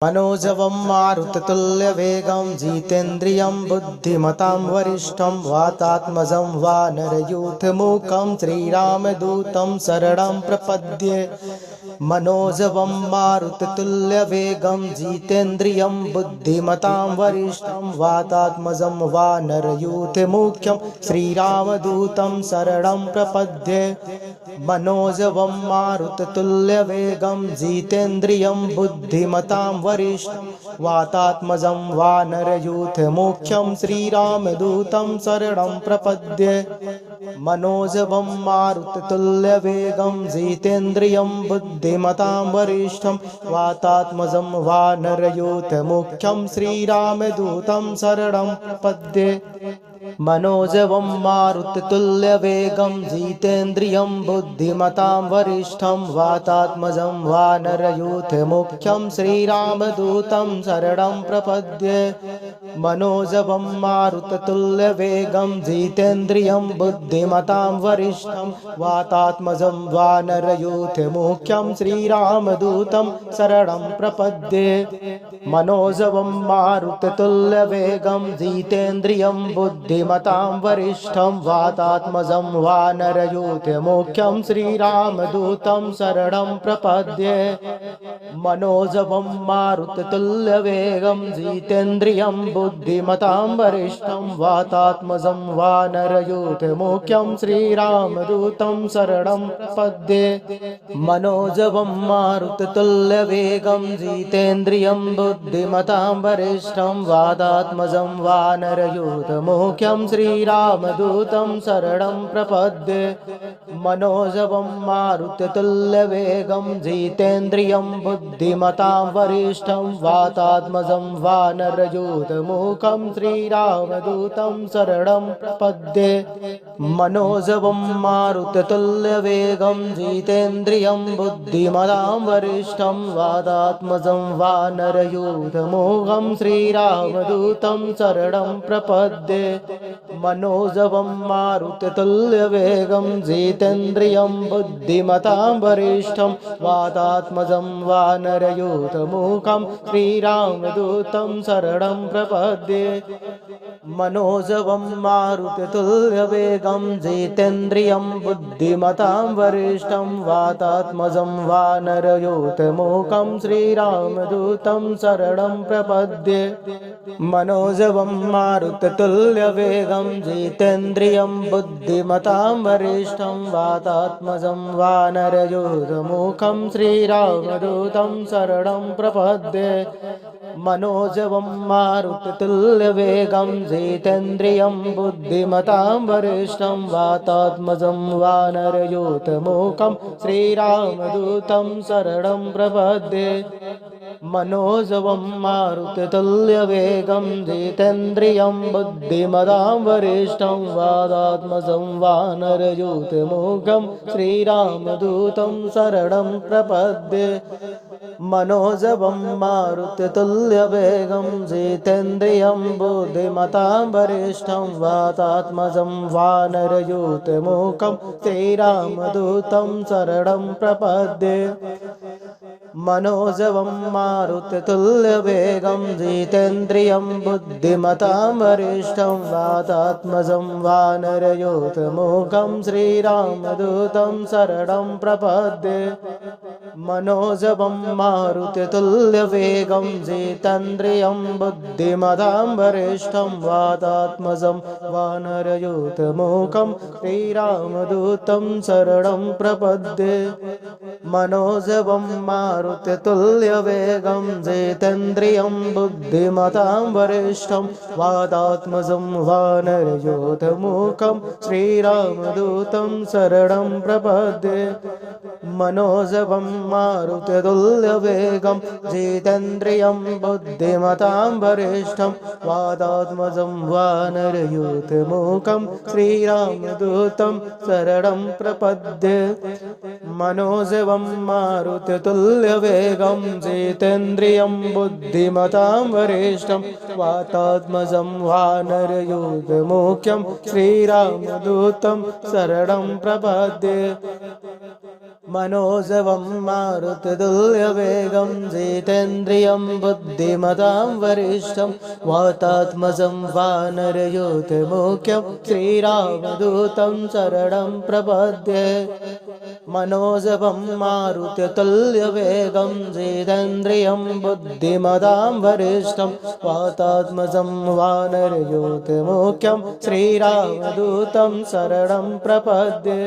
मनोजवं मारुततुल्यवेगं जितेन्द्रियं बुद्धिमतां वरिष्ठं वातात्मजं वानरयूथमुखं श्रीरामदूतं शरणं प्रपद्ये। मनोजवं मारुततुल्यवेगं जितेन्द्रियं बुद्धिमतां वरिष्ठं वातात्मजं वानरयूथमुख्यं श्रीरामदूतं शरणं प्रपद्ये। मनोजवं मारुततुल्यवेगं जितेन्द्रियं बुद्धिमतां वरिष्ठं वातात्मजं वानरयूथमुख्यं श्रीरामदूतं शरणं प्रपद्ये। मनोजवं मारुततुल्यवेगं जितेन्द्रियं बुद्धिमतां वरिष्ठं वातात्मजं वानरयूथमुख्यं श्रीरामदूतं शरणं प्रपद्ये। मनोजवं मारुततुल्यवेगं जितेन्द्रियं बुद्धिमतां वरिष्ठं वातात्मजं वानरयूथमुख्यं श्रीरामदूतं शरणं प्रपद्ये। मनोजवं मारुततुल्यवेगं जितेन्द्रियं बुद्धिमतां वरिष्ठं वातात्मजं वानरयूथमुख्यं श्रीरामदूतं शरणं प्रपद्ये। मनोजवं मारुततुल्यवेगं जितेन्द्रियं बुद्धिमतां वरिष्ठं वातात्मजं वानरयूथमुख्यं श्रीरामदूतं शरणं प्रपद्ये। मनोजवं मारुततुल्यवेगं जितेन्द्रियं बुद्धिमतां वरिष्ठं वातात्मजं वानरयूथमुख्यं श्रीरामदूतं शरणं प्रपद्ये। मनोजवं मारुततुल्यवेगं जितेन्द्रियं बुद्धिमतां वरिष्ठं वातात्मजं वानरयूथमुख्यं श्रीरामदूतं शरणं प्रपद्ये। मनोजवं मारुततुल्यवेगं जितेन्द्रियं बुद्धिमतां वरिष्ठं वातात्मजं वानरयूथमुख्यं श्रीरामदूतं शरणं प्रपद्ये। मनोजवं मारुततुल्यवेगं जितेन्द्रियं बुद्धिमतां वरिष्ठं वातात्मजं वानरयूथमुख्यं श्रीरामदूतं शरणं प्रपद्ये। मनोजवं मारुततुल्यवेगं जितेन्द्रियं बुद्धिमतां वरिष्ठं वातात्मजं वानरयूथमुख्यं श्रीरामदूतं शरणं प्रपद्ये। मनोजवं मारुततुल्यवेगं जितेन्द्रियं बुद्धिमतां वरिष्ठं वातात्मजं वानरयूथमुख्यं श्रीरामदूतं शरणं प्रपद्ये। मनोजवं मारुततुल्यवेगं जितेन्द्रियं बुद्धिमतां वरिष्ठं वातात्मजं वानरयूथमुख्यं श्रीरामदूतं शरणं प्रपद्ये। मनोजवं मारुततुल्यवेगं जितेन्द्रियं बुद्धिमतां वरिष्ठं वातात्मजं वानरयूथमुख्यं श्रीरामदूतं शरणं प्रपद्ये। मनोजवं मारुततुल्यवेगं जितेन्द्रियं बुद्धिमतां वरिष्ठं वातात्मजं वानरयूथमुख्यं श्रीरामदूतं शरणं प्रपद्ये। मनोजवं मारुततुल्यवेगं जितेन्द्रियं बुद्धिमतां वरिष्ठं वातात्मजं वानरयूथमुख्यं श्रीरामदूतं शरणं प्रपद्ये। मनोजवं मारुततुल्यवेगं जितेन्द्रियं बुद्धिमतां वरिष्ठं वातात्मजं वानरयूथमुख्यं श्रीरामदूतं शरणं प्रपद्ये। मनोजवं मारुततुल्यवेगं जितेन्द्रियं बुद्धिमतां वरिष्ठं वातात्मजं वानरयूथमुख्यं श्रीरामदूतं शरणं प्रपद्ये। मनोजवं मारुततुल्यवेगं जितेन्द्रियं बुद्धिमतां वरिष्ठं वातात्मजं वानरयूथमुख्यं श्रीरामदूतं शरणं प्रपद्ये। मनोजवं मारुततुल्यवेगं जितेन्द्रियं बुद्धिमतां वरिष्ठं वातात्मजं वानरयूथमुख्यं श्रीरामदूतं शरणं प्रपद्ये। मनोजवं मारुततुल्यवेगं जितेन्द्रियं बुद्धिमतां वरिष्ठं वातात्मजं वानरयूथमुख्यं श्रीरामदूतं शरणं प्रपद्ये। मनोजवं मारुततुल्यवेगं जितेन्द्रियं बुद्धिमतां वरिष्ठं वातात्मजं वानरयूथमुख्यं श्रीरामदूतं शरणं प्रपद्ये मनोजवं मारुततुल्यवेगं जितेन्द्रियं बुद्धिमतां वरिष्ठं वातात्मजं वानरयूथमुख्यं श्रीरामदूतं शरणं प्रपद्ये।